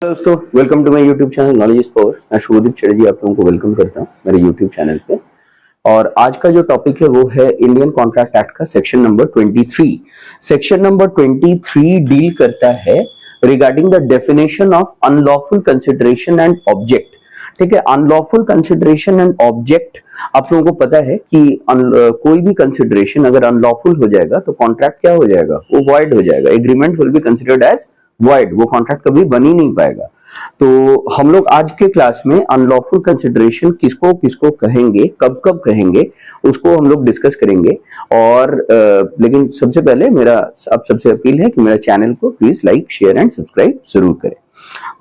दोस्तों, welcome to my YouTube channel knowledge is power. मैं शुभदीप चटर्जी आप लोगों को वेलकम करता हूं मेरे यूट्यूब चैनल पे। और आज का जो टॉपिक है वो है इंडियन कॉन्ट्रैक्ट एक्ट का section number 23। Section number 23 deal करता है regarding the definition of unlawful consideration and object. ठीक है, अनलॉफुल कंसिडरेशन एंड ऑब्जेक्ट आप लोगों को पता है कि कोई भी कंसिडरेशन अगर अनलॉफुल हो जाएगा तो कॉन्ट्रैक्ट क्या हो जाएगा, वो वॉइड हो जाएगा। Agreement will be considered as void, वो कॉन्ट्रैक्ट कभी बन ही नहीं पाएगा। तो हम लोग आज के क्लास में अनलॉफुल कंसिडरेशन किसको किसको कहेंगे, कब कब कहेंगे, उसको हम लोग डिस्कस करेंगे। और लेकिन सबसे पहले मेरा आप सबसे अपील है कि मेरा चैनल को please like share and subscribe जरूर करें।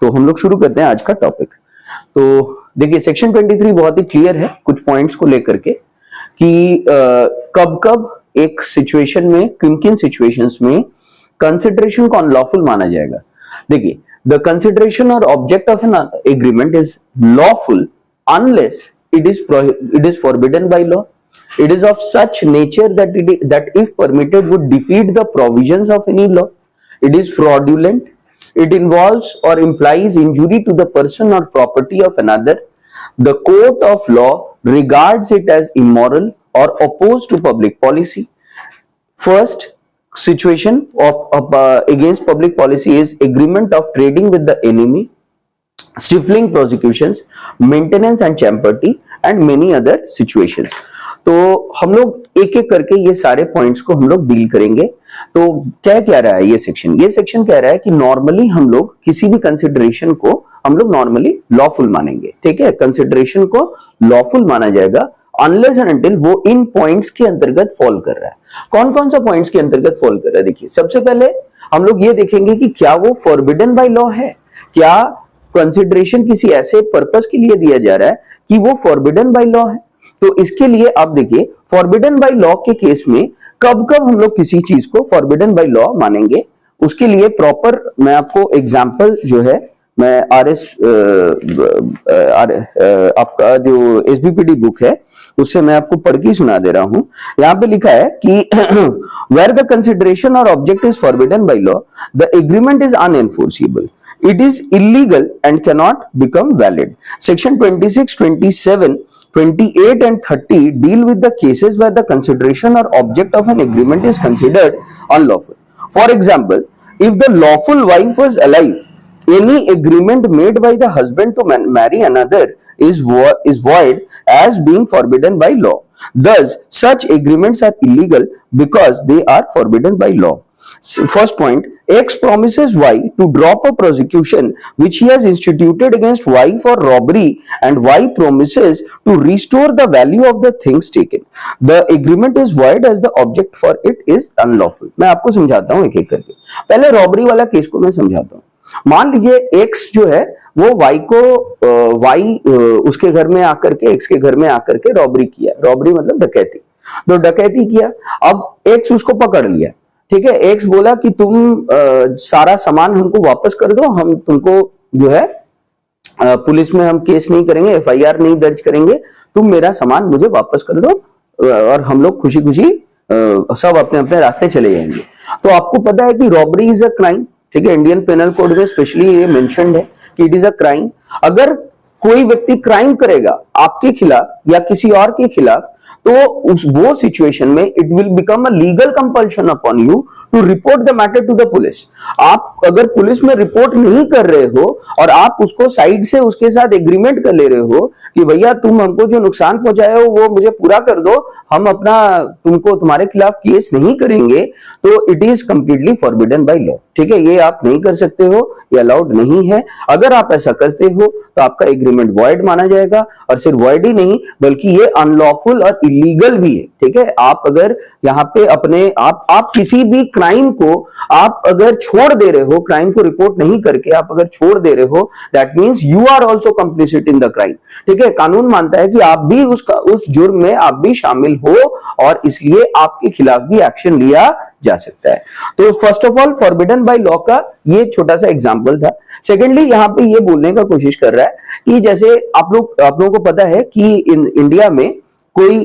तो हम लोग शुरू करते हैं आज का टॉपिक। तो देखिए, सेक्शन 23 बहुत ही क्लियर है कुछ पॉइंट्स को लेकर के कि कब कब एक सिचुएशन में, किन किन सिचुएशंस में कंसिडरेशन को अनलॉफुल माना जाएगा। देखिए, the consideration or object of an agreement is lawful unless it is forbidden by law, it is of such nature that if permitted would defeat the provisions of any law, it is fraudulent, it involves or implies injury to the person or property of another, the court of law regards it as immoral or opposed to public policy. First situation of against public policy is agreement of trading with the enemy, stifling prosecutions, maintenance and champerty and many other situations. तो हम लोग एक एक करके ये सारे points को हम लोग डील करेंगे। तो क्या कह रहा है ये सेक्शन कह रहा है कि नॉर्मली हम लोग किसी भी कंसिडरेशन को हम लोग नॉर्मली लॉफुल मानेंगे। ठीक है, कंसिडरेशन को लॉफुल माना जाएगा अनलेस एंड अनटिल वो इन पॉइंट्स के अंतर्गत फॉल कर रहा है। कौन कौन सा पॉइंट्स के अंतर्गत फॉल कर रहा है? देखिए, सबसे पहले हम लोग ये देखेंगे कि क्या वो फॉरबिडन बाय लॉ है, क्या कंसिडरेशन किसी ऐसे पर्पस के लिए दिया जा रहा है कि वो फॉरबिडन बाय लॉ है। तो इसके लिए आप देखिए, फॉरबिडन बाय लॉ के केस में कब कब हम लोग किसी चीज को फॉरबिडन बाय लॉ मानेंगे, उसके लिए प्रॉपर मैं आपको एग्जांपल जो है, मैं आपका जो एसबीपीडी बुक है उससे मैं आपको पढ़ के सुना दे रहा हूं। यहां पे लिखा है कि where the consideration or object is forbidden by law, the agreement is unenforceable, it is illegal and cannot become valid. Section 26, 27, 28 and 30 deal with the cases where the consideration or object of an agreement is considered unlawful. For example, if the lawful wife was alive, any agreement made by the husband to marry another is void as being forbidden by law. Thus, such agreements are illegal because they are forbidden by law. First point, X promises Y to drop a prosecution which he has instituted against Y for robbery, and Y promises to restore the value of the things taken. The agreement is void as the object for it is unlawful. मैं आपको समझाता हूँ एक एक करके। पहले robbery वाला case को मैं समझाता हूँ। मान लीजिए X जो है वो Y को उसके घर में आकर के, X के घर में आकर के रॉबरी किया। रॉबरी मतलब डकैती। तो डकैती किया, अब X उसको पकड़ लिया। ठीक है, एक्स बोला कि तुम सारा सामान हमको वापस कर दो, हम तुमको जो है पुलिस में हम केस नहीं करेंगे, एफआईआर नहीं दर्ज करेंगे, तुम मेरा सामान मुझे वापस कर दो और हम लोग खुशी खुशी सब अपने अपने रास्ते चले जाएंगे। तो आपको पता है कि रॉबरी इज अ क्राइम। ठीक है, इंडियन पेनल कोड में स्पेशली ये मेंशन्ड है कि इट इज अ क्राइम। अगर कोई व्यक्ति क्राइम करेगा आपके खिलाफ या किसी और के खिलाफ, तो वो सिचुएशन में it will become a legal compulsion upon you to report the matter to the police. आप अगर पुलिस में रिपोर्ट नहीं कर रहे हो और आप उसको साइड से उसके साथ एग्रीमेंट कर ले रहे हो कि भैया तुम हमको जो नुकसान पहुंचाए हो वो मुझे पूरा कर दो, हम अपना तुमको तुम्हारे खिलाफ केस नहीं करेंगे, तो it is completely forbidden by law. ठीक है, ये आप नहीं कर सकते हो, ये अलाउड नहीं है। अगर आप ऐसा करते हो तो आपका एग्रीमेंट वॉइड माना जाएगा, और सिर्फ वॉइड ही नहीं बल्कि ये अनलॉफुल और इलीगल भी है। ठीक है, आप अगर यहाँ पे अपने आप किसी भी क्राइम को आप अगर छोड़ दे रहे हो, क्राइम को रिपोर्ट नहीं करके आप अगर छोड़ दे रहे हो, that means you are also complicit in the crime. ठीक है, कानून मानता है कि आप भी उस जुर्म में आप भी शामिल हो और इसलिए आपके खिलाफ भी एक्शन लिया जा सकता है। तो first of all forbidden by law का ये छोटा सा एग्जांपल था। सेकेंडली यहाँ पे ये बोलने का कोशिश कर रहा है कि जैसे आप लोगों को पता है कि इंडिया में कोई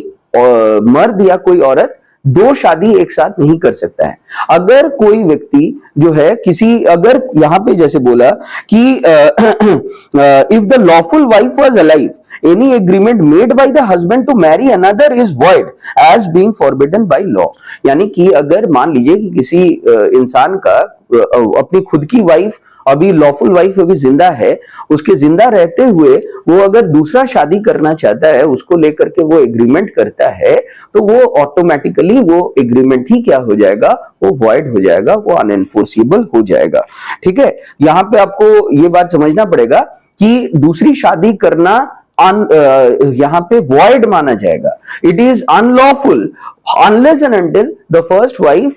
मर्द या कोई औरत दो शादी एक साथ नहीं कर सकता है। अगर कोई व्यक्ति जो है किसी, अगर यहां पे जैसे बोला कि if the lawful wife was alive, any agreement made by the husband to marry another is void as being forbidden by law। यानी कि अगर मान लीजिए कि किसी इंसान का अपनी खुद की वाइफ, अभी लॉफुल वाइफ अभी जिंदा है, उसके जिंदा रहते हुए वो अगर दूसरा शादी करना चाहता है, उसको लेकर के वो एग्रीमेंट करता है, तो वो ऑटोमेटिकली वो एग्रीमेंट ही क्या हो जाएगा, वो वॉइड हो जाएगा, वो अनएनफोर्सिबल हो जाएगा। ठीक है, यहां पे आपको ये बात समझना पड़ेगा कि दूसरी शादी करना यहां पे void माना जाएगा। It is unlawful unless and until the first wife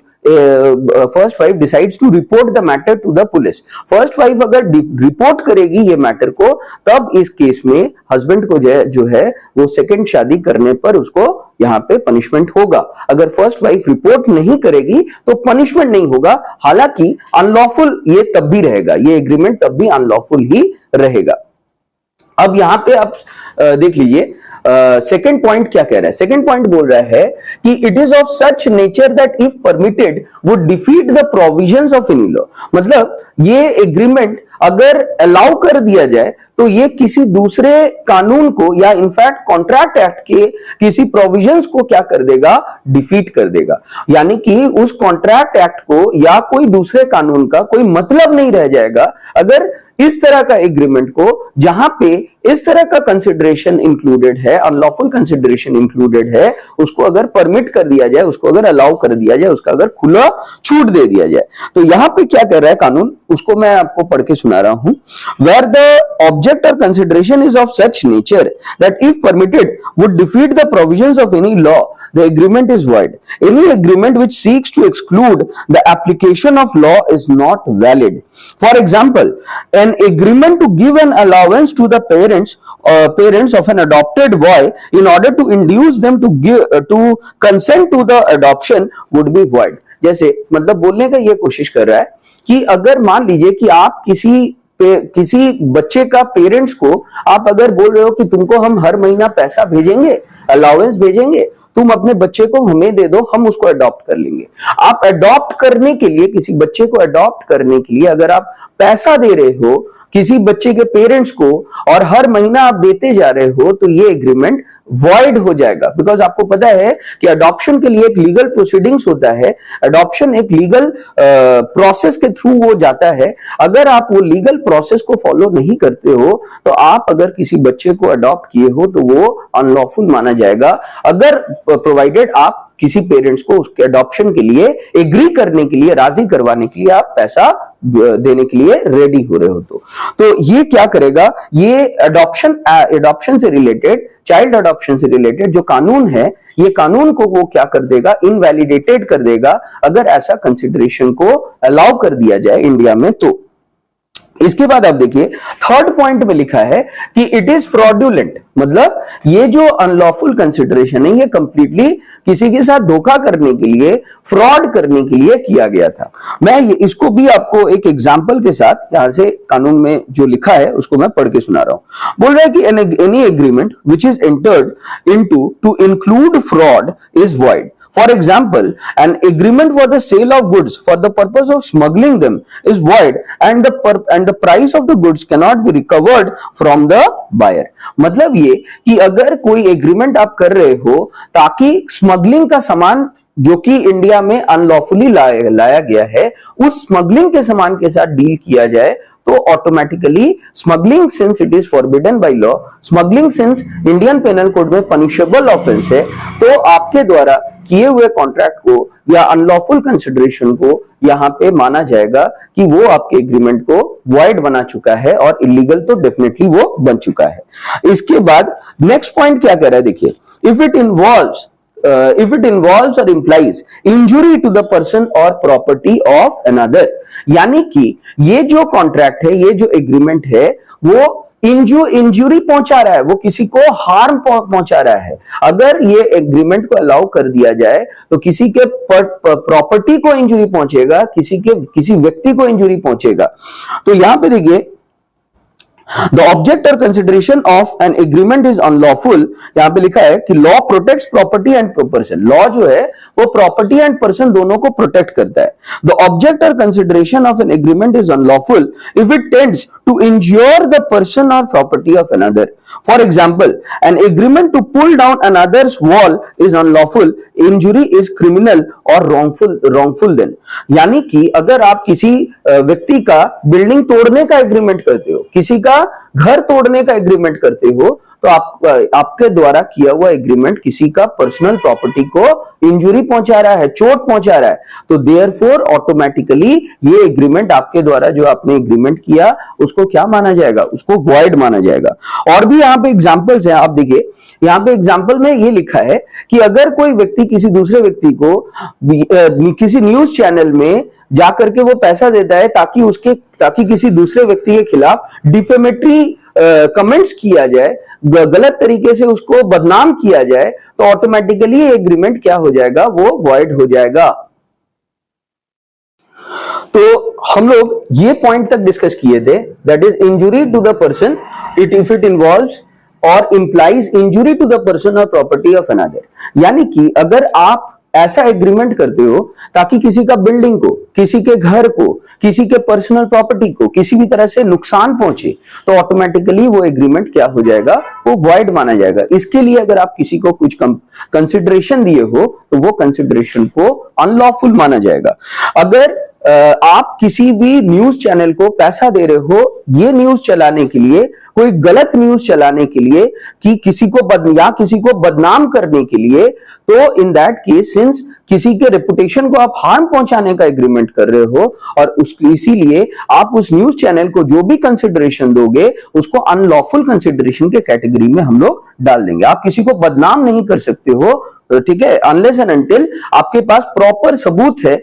decides to report the matter to the police. First wife अगर रिपोर्ट करेगी ये मैटर को, तब इस केस में हस्बैंड को जो है वो सेकंड शादी करने पर उसको यहाँ पे पनिशमेंट होगा। अगर फर्स्ट वाइफ रिपोर्ट नहीं करेगी तो पनिशमेंट नहीं होगा, हालांकि अनलॉफुल ये तब भी रहेगा, ये एग्रीमेंट तब भी अनलॉफुल ही रहेगा। अब यहां पे आप देख लीजिए सेकंड पॉइंट क्या कह रहा है। सेकंड पॉइंट बोल रहा है कि it is of such nature that if permitted would defeat the provisions of any law. मतलब ये एग्रीमेंट अगर अलाउ कर दिया जाए तो ये किसी दूसरे कानून को या इनफैक्ट कॉन्ट्रैक्ट एक्ट के किसी प्रोविजंस को क्या कर देगा, डिफीट कर देगा। यानी कि उस कॉन्ट्रैक्ट एक्ट को या कोई दूसरे कानून का कोई मतलब नहीं रह जाएगा अगर इस तरह का एग्रीमेंट को, जहां पे इस तरह का कंसिडरेशन इंक्लूडेड है, अनलॉफुल कंसिडरेशन इंक्लूडेड है, उसको अगर परमिट कर दिया जाए, उसको अगर अलाउ कर दिया जाए, उसका अगर खुला छूट दे दिया जाए। तो यहां पे क्या कर रहा है कानून, उसको मैं आपको पढ़ के सुना रहा हूं। Where the object or consideration is of such nature that if permitted would defeat the provisions of any law, the agreement is void. Any agreement which seeks to exclude the application of law is not valid. For example, an agreement to give an allowance to the parents of an adopted boy in order to induce them to consent to the adoption would be void. जैसे मतलब बोलने का ये कोशिश कर रहा है कि अगर मान लीजिए कि आप किसी बच्चे का पेरेंट्स को आप अगर बोल रहे हो कि तुमको हम हर महीना पैसा भेजेंगे, अलाउंस भेजेंगे, तुम अपने बच्चे को हमें दे दो, हम उसको अडॉप्ट कर लेंगे। आप अडॉप्ट करने के लिए, किसी बच्चे को अडॉप्ट करने के लिए अगर आप पैसा दे रहे हो किसी बच्चे के पेरेंट्स को और हर महीना आप देते जा रहे हो, तो ये एग्रीमेंट वॉइड हो जाएगा। बिकॉज आपको पता है कि अडॉप्शन के लिए एक लीगल प्रोसीडिंग्स होता है, अडॉप्शन एक लीगल प्रोसेस के थ्रू वो जाता है। अगर आप वो लीगल प्रोसेस को फॉलो नहीं करते हो तो आप अगर किसी बच्चे को अडॉप्ट किए हो तो वो अनलॉफुल माना जाएगा, अगर प्रोवाइडेड आप किसी पेरेंट्स को उसके अडॉप्शन के लिए एग्री करने के लिए, राजी करवाने के लिए आप पैसा देने के लिए रेडी हो रहे हो। तो ये क्या करेगा, ये अडॉप्शन से रिलेटेड, चाइल्ड अडॉप्शन से रिलेटेड जो कानून है, ये कानून को वो क्या कर देगा, इनवैलिडेटेड कर देगा अगर ऐसा कंसिडरेशन को अलाउ कर दिया जाए इंडिया में। तो इसके बाद आप देखिए थर्ड पॉइंट में लिखा है कि इट इज फ्रॉडुलेंट। मतलब ये जो अनलॉफुल कंसिडरेशन है ये कंप्लीटली किसी के साथ धोखा करने के लिए, फ्रॉड करने के लिए किया गया था। मैं इसको भी आपको एक एग्जांपल के साथ यहां से कानून में जो लिखा है उसको मैं पढ़ के सुना रहा हूं। बोल रहा है कि any agreement which is entered into two include fraud is void. For example, an agreement for the sale of goods for the purpose of smuggling them is void and the price of the goods cannot be recovered from the buyer। मतलब ये कि अगर कोई agreement आप कर रहे हो ताकि स्मगलिंग का सामान जो कि इंडिया में अनलॉफुली लाया गया है, उस स्मगलिंग के सामान के साथ डील किया जाए, तो automatically smuggling since it is forbidden by law, smuggling since Indian penal code में पनिशेबल ऑफेंस है, तो आपके द्वारा किए हुए कॉन्ट्रैक्ट को या अनलॉफुल कंसिडरेशन को यहां पे माना जाएगा कि वो आपके एग्रीमेंट को वॉइड बना चुका है और इलीगल तो डेफिनेटली वो बन चुका है। इसके बाद नेक्स्ट पॉइंट क्या कह रहा है, देखिए, if it involves or implies injury to the person or property of another। यानी कि ये जो कॉन्ट्रैक्ट है, ये जो एग्रीमेंट है, वो इंजुरी पहुंचा रहा है, वो किसी को हार्म पहुंचा रहा है। अगर ये एग्रीमेंट को अलाउ कर दिया जाए तो किसी के प्रॉपर्टी को इंजुरी पहुंचेगा, किसी व्यक्ति को इंजुरी पहुंचेगा। तो यहां पे देखिए the object or consideration of an agreement is unlawful, यहां पे लिखा है कि law protects property and person. Law जो है वो प्रॉपर्टी एंड पर्सन दोनों को प्रोटेक्ट करता है। The object or consideration of an agreement is unlawful if it tends to injure the person or property of another. For example, an agreement to pull down another's wall is unlawful, injury is criminal or wrongful then. यानी कि अगर आप किसी व्यक्ति का building तोड़ने का agreement करते हो, किसी का घर तोड़ने का एग्रीमेंट करते हो, तो आपके द्वारा किया हुआ एग्रीमेंट किसी का पर्सनल प्रॉपर्टी को इंजुरी पहुंचा रहा है, चोट पहुंचा रहा है, तो देयरफॉर ऑटोमेटिकली ये एग्रीमेंट आपके द्वारा जो आपने एग्रीमेंट किया उसको क्या माना जाएगा, उसको वॉइड माना जाएगा। और भी यहाँ पे एग्जांपल्स हैं, आप देखिए यहाँ पे एग्जांपल में ये लिखा है कि अगर कोई व्यक्ति किसी दूसरे व्यक्ति को किसी न्यूज चैनल में जाकर के वो पैसा देता है ताकि किसी दूसरे व्यक्ति के खिलाफ डिफेमेटरी कमेंट्स किया जाए, गलत तरीके से उसको बदनाम किया जाए, तो ऑटोमेटिकली एग्रीमेंट क्या हो जाएगा, वो वॉइड हो जाएगा। तो हम लोग ये पॉइंट तक डिस्कस किए थे, that is injury to the person if it involves or implies injury to the person or property of another. यानी कि अगर आप ऐसा एग्रीमेंट करते हो ताकि किसी का बिल्डिंग को, किसी के घर को, किसी के पर्सनल प्रॉपर्टी को किसी भी तरह से नुकसान पहुंचे, तो ऑटोमेटिकली वो एग्रीमेंट क्या हो जाएगा, वो वॉइड माना जाएगा। इसके लिए अगर आप किसी को कुछ कंसिडरेशन दिए हो तो वो कंसिडरेशन को अनलॉफुल माना जाएगा। अगर आप किसी भी न्यूज चैनल को पैसा दे रहे हो ये न्यूज चलाने के लिए, कोई गलत न्यूज चलाने के लिए, कि किसी को बदनाम करने के लिए, तो इन दैट केस सिंस किसी के रेपुटेशन को आप हार्म पहुंचाने का एग्रीमेंट कर रहे हो और इसीलिए आप उस न्यूज चैनल को जो भी कंसिडरेशन दोगे उसको अनलॉफुल कंसिडरेशन के कैटेगरी में हम लोग डाल देंगे। आप किसी को बदनाम नहीं कर सकते हो, ठीक है, अनलेस एंड अनटिल आपके पास प्रॉपर सबूत है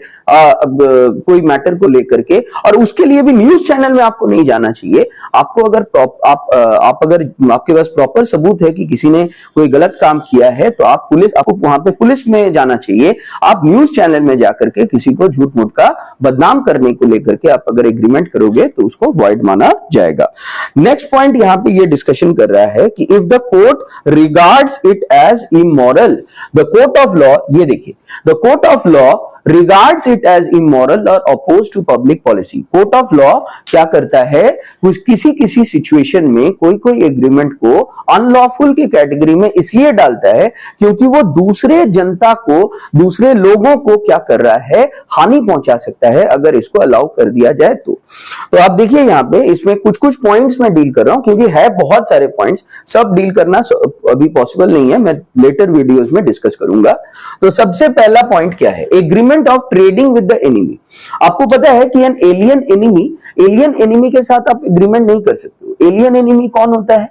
कोई मैटर को लेकर के, और उसके लिए भी न्यूज चैनल में आपको नहीं जाना चाहिए। आपको अगर अगर आपके पास प्रॉपर सबूत है कि किसी ने कोई गलत काम किया है, तो आपको वहां पे पुलिस में जाना चाहिए। आप न्यूज चैनल में जाकर के किसी को झूठ मूठ का बदनाम करने को लेकर के आप अगर एग्रीमेंट करोगे तो उसको वॉइड माना जाएगा। नेक्स्ट पॉइंट यहां पे ये डिस्कशन कर रहा है कि if the court regards it as immoral, the court of law, ये देखिए, the court of law regards it as immoral or opposed to public policy। Court of law क्या करता है, किसी सिचुएशन में कोई एग्रीमेंट को अनलॉफुल की कैटेगरी में इसलिए डालता है क्योंकि वो दूसरे जनता को, दूसरे लोगों को क्या कर रहा है, हानि पहुंचा सकता है अगर इसको अलाउ कर दिया जाए तो आप देखिए यहाँ पे इसमें कुछ पॉइंट्स मैं डील कर रहा हूं क्योंकि है बहुत सारे पॉइंट्स, सब डील करना अभी पॉसिबल नहीं है, मैं लेटर वीडियोस में डिस्कस करूंगा। तो सबसे पहला पॉइंट क्या है, agreement of trading with the enemy. आपको पता है कि एलियन एनिमी के साथ आप एग्रीमेंट नहीं कर सकते हो। एलियन एनिमी कौन होता है,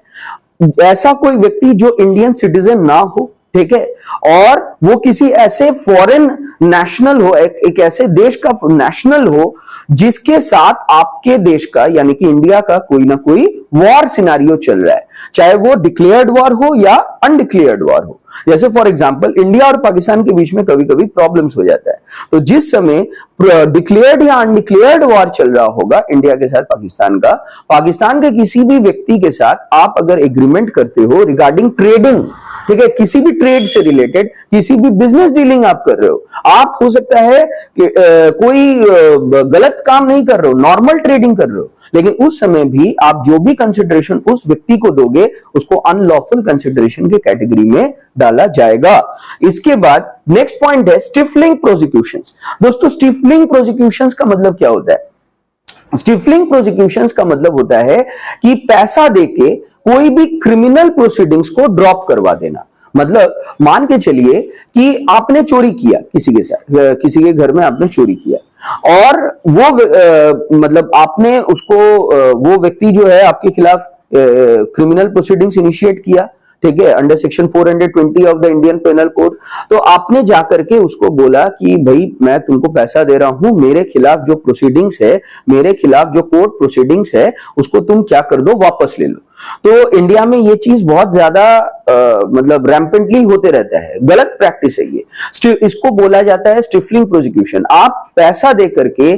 ऐसा कोई व्यक्ति जो इंडियन सिटीजन ना हो, ठीक है, और वो किसी ऐसे फॉरेन नेशनल हो, एक ऐसे देश का नेशनल हो जिसके साथ आपके देश का यानी कि इंडिया का कोई ना कोई वॉर सिनारियो चल रहा है, चाहे वो डिक्लेयर्ड वॉर हो या अनडिक्लेयर्ड वॉर हो। जैसे फॉर एग्जांपल इंडिया और पाकिस्तान के बीच में कभी कभी प्रॉब्लम्स हो जाता है, तो जिस समय डिक्लेयर्ड या अनडिक्लेयर्ड वॉर चल रहा होगा इंडिया के साथ पाकिस्तान का, पाकिस्तान के किसी भी व्यक्ति के साथ आप अगर एग्रीमेंट करते हो रिगार्डिंग ट्रेडिंग, ठीक है, किसी भी ट्रेड से रिलेटेड किसी भी बिजनेस डीलिंग आप कर रहे हो, आप हो सकता है कि कोई गलत काम नहीं कर रहे हो, नॉर्मल ट्रेडिंग कर रहे हो, लेकिन उस समय भी आप जो भी कंसिडरेशन उस व्यक्ति को दोगे उसको अनलॉफुल कंसिडरेशन के कैटेगरी में डाला जाएगा। इसके बाद नेक्स्ट पॉइंट है स्टिफलिंग प्रोसिक्यूशंस। दोस्तों स्टिफलिंग प्रोसिक्यूशंस का मतलब क्या होता है, स्टिफलिंग प्रोसिक्यूशंस का मतलब होता है कि पैसा देके कोई भी क्रिमिनल प्रोसीडिंग्स को ड्रॉप करवा देना। मतलब मान के चलिए कि आपने चोरी किया किसी के साथ, किसी के घर में आपने चोरी किया और वो मतलब आपने उसको, वो व्यक्ति जो है आपके खिलाफ क्रिमिनल प्रोसीडिंग्स इनिशिएट किया, ठीक है, under section 420 of the Indian penal code. तो आपने जाकर के उसको बोला कि भाई मैं तुमको पैसा दे रहा हूं, मेरे खिलाफ जो प्रोसीडिंग्स है, मेरे खिलाफ जो कोर्ट प्रोसीडिंग्स है उसको तुम क्या कर दो, वापस ले लो। तो इंडिया में ये चीज बहुत ज्यादा मतलब रैम्पेंटली होते रहता है, गलत प्रैक्टिस है ये। इसको बोला जाता है स्टिफलिंग प्रोसिक्यूशन। आप पैसा दे करके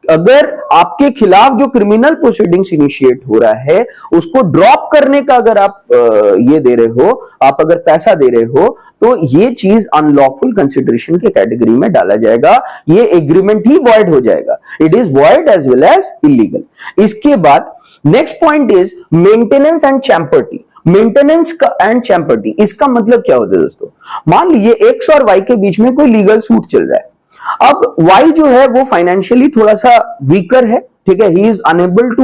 अगर आपके खिलाफ जो क्रिमिनल प्रोसीडिंग्स इनिशिएट हो रहा है उसको ड्रॉप करने का अगर आप ये दे रहे हो, आप अगर पैसा दे रहे हो, तो ये चीज अनलॉफुल कंसिडरेशन के कैटेगरी में डाला जाएगा, ये एग्रीमेंट ही वॉइड हो जाएगा। It is void as well as illegal. इसके बाद next point is maintenance and champerty. Maintenance का एंड चैम्पर्टी, इसका मतलब क्या होता है दोस्तों? मान लीजिए एक्स और वाई के बीच में कोई लीगल सूट चल रहा है। अब वाई जो है वो फाइनेंशियली थोड़ा सा वीकर है, ठीक है, he is unable to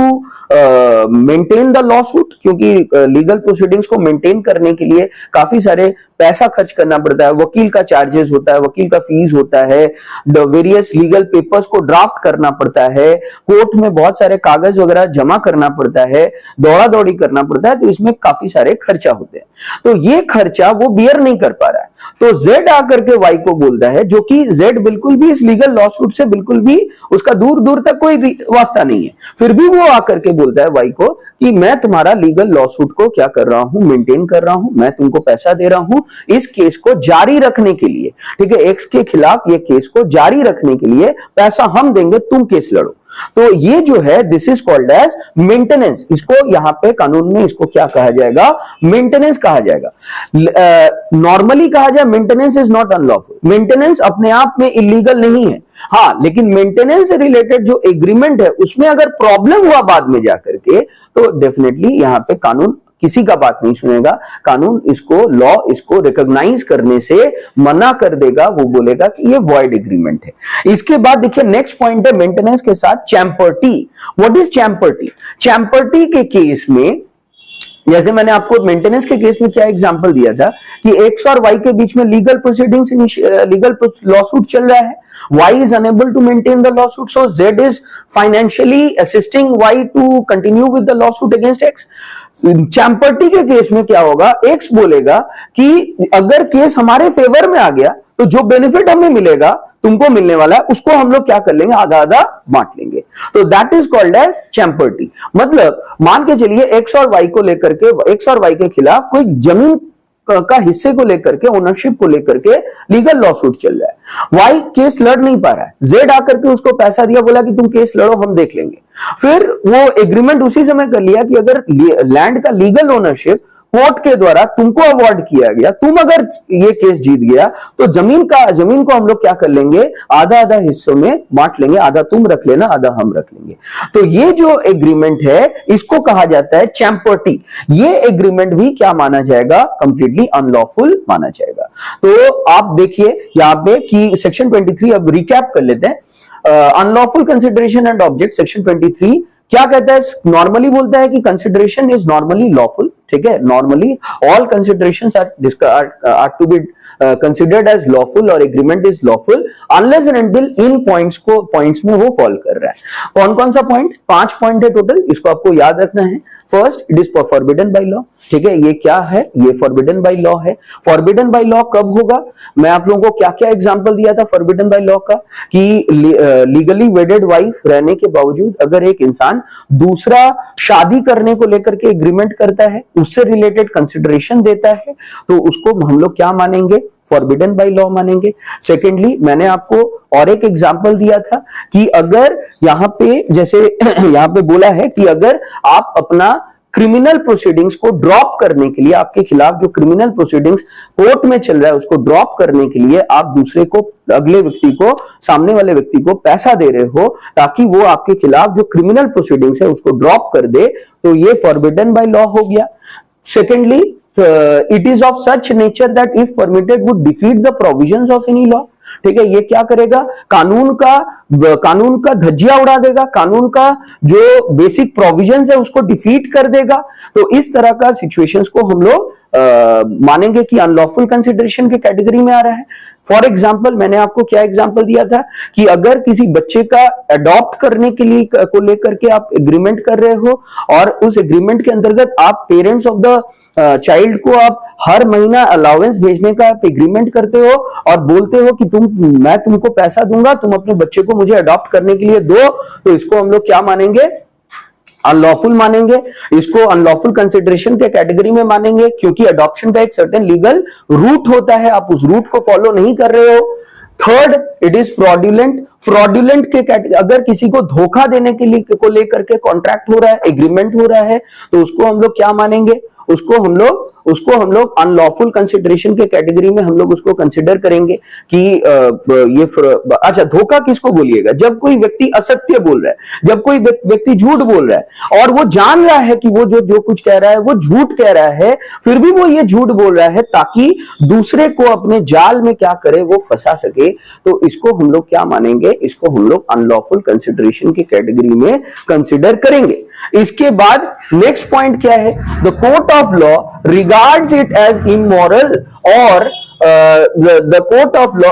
maintain the lawsuit, क्योंकि लीगल प्रोसीडिंग्स को मेंटेन करने के लिए काफी सारे पैसा खर्च करना पड़ता है, वकील का चार्जेस होता है, वकील का फीस होता है, द वेरियस लीगल पेपर्स को ड्राफ्ट करना पड़ता है, कोर्ट में बहुत सारे कागज वगैरह जमा करना पड़ता है, दौड़ा दौड़ी करना पड़ता है, तो इसमें काफी सारे खर्चा होते हैं। तो ये खर्चा वो बियर नहीं कर पा रहा है, तो जेड आकर के वाई को बोलता है, जो कि जेड बिल्कुल भी इस लीगल लॉ सूट से बिल्कुल भी उसका दूर दूर तक कोई वास्ता नहीं है, फिर भी वो आकर के बोलता है वाई को कि मैं तुम्हारा लीगल लॉ सूट को क्या कर रहा हूं, मेंटेन कर रहा हूं, मैं तुमको पैसा दे रहा हूं इस केस को जारी रखने के लिए, ठीक है, एक्स के खिलाफ ये केस को जारी रखने के लिए पैसा हम देंगे, तुम केस लड़ो। तो ये जो है this is called as maintenance. इसको यहां पे कानून में इसको क्या कहा जाएगा? मेंटेनेंस कहा जाएगा। नॉर्मली कहा जाए maintenance is not unlawful, maintenance अपने आप में इलीगल नहीं है, हाँ, लेकिन मेंटेनेंस से रिलेटेड जो एग्रीमेंट है उसमें अगर प्रॉब्लम हुआ बाद में जाकर के, तो डेफिनेटली यहां पे कानून किसी का बात नहीं सुनेगा, कानून इसको लॉ इसको रिकॉग्नाइज करने से मना कर देगा, वो बोलेगा कि ये वॉइड एग्रीमेंट है। इसके बाद देखिए नेक्स्ट पॉइंट है मेंटेनेंस के साथ champerty. What is champerty? Champerty के केस में, जैसे मैंने आपको मेंटेनेंस के केस में क्या एग्जांपल दिया था कि एक्स और वाई के बीच में legal proceedings, legal lawsuit चल रहा है, Y is unable to maintain the lawsuit, so Z is financially assisting Y to continue with the lawsuit against X. Champerty के केस में क्या होगा? एक्स बोलेगा कि अगर केस हमारे फेवर में आ गया तो जो बेनिफिट हमें मिलेगा, तुमको मिलने वाला है, उसको हम लोग क्या कर लेंगे? आधा आधा बांट लेंगे। तो that is called as champerty. मतलब मान के चलिए एक्स और वाई को लेकर के, एक्स और वाई के खिलाफ कोई जमीन का हिस्से को लेकर के, ओनरशिप को लेकर के लीगल लॉ सूट चल रहा है। वाई केस लड़ नहीं पा रहा है, जेड आकर के उसको पैसा दिया, बोला कि तुम केस लड़ो, हम देख लेंगे। फिर वो एग्रीमेंट उसी समय कर लिया कि अगर लैंड का लीगल ओनरशिप कोर्ट के द्वारा तुमको अवार्ड किया गया, तुम अगर ये केस जीत गया, तो जमीन को हम लोग क्या कर लेंगे? आधा आधा हिस्सों में बांट लेंगे, आधा तुम रख लेना, आधा हम रख लेंगे। तो ये जो एग्रीमेंट है इसको कहा जाता है चैम्पर्टी। ये एग्रीमेंट भी क्या माना जाएगा? कंप्लीटली अनलॉफुल माना जाएगा। तो आप देखिए यहां पे कि सेक्शन 23, अब रिकैप कर लेते हैं। Unlawful consideration and object, section 23 क्या कहता है? नॉर्मली बोलता है कि कंसिडरेशन इज नॉर्मली लॉफुल, ठीक है, normally all considerations are to be considered as lawful or agreement is lawful unless and until इन पॉइंट्स में वो फॉल कर रहा है। कौन कौन सा पॉइंट? 5 पॉइंट है टोटल, इसको आपको याद रखना है। First, it is forbidden by law, ठीक है, ये क्या है? ये फॉरबिडन बाय लॉ है। फॉरबिडन बाय लॉ कब होगा? मैं आप लोगों को क्या क्या एग्जांपल दिया था फॉरबिडन बाय लॉ का, कि लीगली वेडेड वाइफ रहने के बावजूद अगर एक इंसान दूसरा शादी करने को लेकर के एग्रीमेंट करता है, उससे रिलेटेड कंसिडरेशन देता है, तो उसको हम लोग क्या मानेंगे? फॉरबिडन बाय लॉ मानेंगे। सेकेंडली, मैंने आपको और एक एग्जांपल दिया था कि अगर यहां पे जैसे यहां पे बोला है कि अगर आप अपना क्रिमिनल प्रोसीडिंग्स को ड्रॉप करने के लिए, आपके खिलाफ जो क्रिमिनल प्रोसीडिंग्स कोर्ट में चल रहा है उसको ड्रॉप करने के लिए आप दूसरे को, अगले व्यक्ति को, सामने वाले व्यक्ति को पैसा दे रहे हो ताकि वो आपके खिलाफ जो क्रिमिनल प्रोसीडिंग्स है उसको ड्रॉप कर दे, तो ये फॉरबिडन बाय लॉ हो गया। Secondly, it is of such nature that if permitted would defeat the provisions of any law, ठीक है, ये क्या करेगा? कानून का धज्जिया उड़ा देगा, कानून का जो बेसिक प्रोविजंस है उसको डिफीट कर देगा। तो इस तरह का सिचुएशंस को हम लोग मानेंगे कि अनलॉफुल कंसिडरेशन के कैटेगरी में आ रहा है। फॉर एग्जाम्पल, मैंने आपको क्या एग्जाम्पल दिया था कि अगर किसी बच्चे का अडॉप्ट करने के लिए को लेकर के आप एग्रीमेंट कर रहे हो और उस एग्रीमेंट के अंतर्गत आप पेरेंट्स ऑफ द चाइल्ड को आप हर महीना अलाउंस भेजने का आप एग्रीमेंट करते हो और बोलते हो कि मैं तुमको पैसा दूंगा, तुम अपने बच्चे को मुझे अडॉप्ट करने के लिए दो, तो इसको हम लोग क्या मानेंगे? अनलॉफुल मानेंगे। इसको अनलॉफुल कंसिडरेशन के कैटेगरी में मानेंगे, क्योंकि अडॉप्शन का एक सर्टेन लीगल रूट होता है, आप उस रूट को फॉलो नहीं कर रहे हो, third, it is fraudulent. Fraudulent के अगर किसी को धोखा देने के लिए को लेकर के कॉन्ट्रैक्ट हो रहा है, एग्रीमेंट हो रहा है, तो उसको हम लोग क्या मानेंगे? उसको हम लोग अनलॉफुल कंसिडरेशन के कैटेगरी में हम लोग उसको कंसिडर करेंगे कि ये अच्छा, धोखा किसको बोलिएगा? जब कोई व्यक्ति असत्य बोल रहा है, जब कोई व्यक्ति झूठ बोल रहा है और वो जान रहा है कि वो जो कुछ कह रहा है वो झूठ कह रहा है, फिर भी वो ये झूठ बोल रहा है ताकि दूसरे को अपने जाल में क्या करे, वो फंसा सके, तो इसको हम लोग क्या मानेंगे? इसको हम लोग अनलॉफुल कंसिडरेशन की कैटेगरी में कंसिडर करेंगे। इसके बाद नेक्स्ट पॉइंट क्या है? The court of law regards it as immoral or the court of law,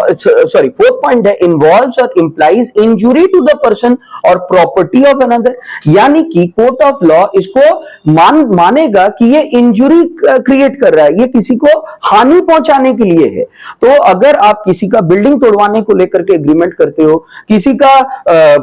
sorry, fourth point है, involves or implies injury to the person or property of another। यानी कि court of law इसको मानेगा कि ये injury create कर रहा है, ये किसी को हानि पहुंचाने के लिए है। तो अगर आप किसी का बिल्डिंग तोड़वाने को लेकर के एग्रीमेंट करते हो, किसी का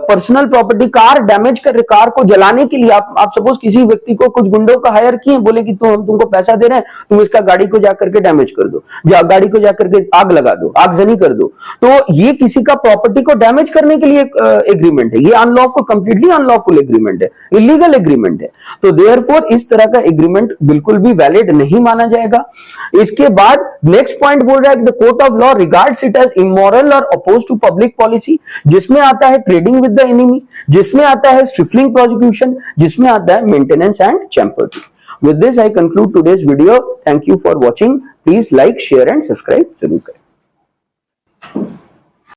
पर्सनल प्रॉपर्टी, कार डैमेज कर, कार को जलाने के लिए आप सपोज किसी व्यक्ति को कुछ गुंडों का हायर किए, बोले कि हम तुमको पैसा दे रहे हैं, तुम इसका गाड़ी को जाकर के डैमेज कर दो, गाड़ी को जाकर के आग लगा दो, आगजनी कर दो, तो ये किसी का प्रॉपर्टी को डैमेज करने के लिए एग्रीमेंट है। ये अनलॉफुल, कंप्लीटली अनलॉफुल एग्रीमेंट है, इलीगल एग्रीमेंट है। तो देयरफॉर इस तरह का एग्रीमेंट बिल्कुल भी वैलिड नहीं माना जाएगा। इसके बाद नेक्स्ट पॉइंट बोल रहा है कि the court of law regards it as immoral और अपोज टू पब्लिक पॉलिसी, जिसमें आता है ट्रेडिंग विद द एनिमी, जिसमें आता है स्ट्रिफलिंग प्रोसिक्यूशन, जिसमें आता है maintenance and champerty. With this, I conclude today's video. Thank you for watching. Please like, share and subscribe. जरूर करें।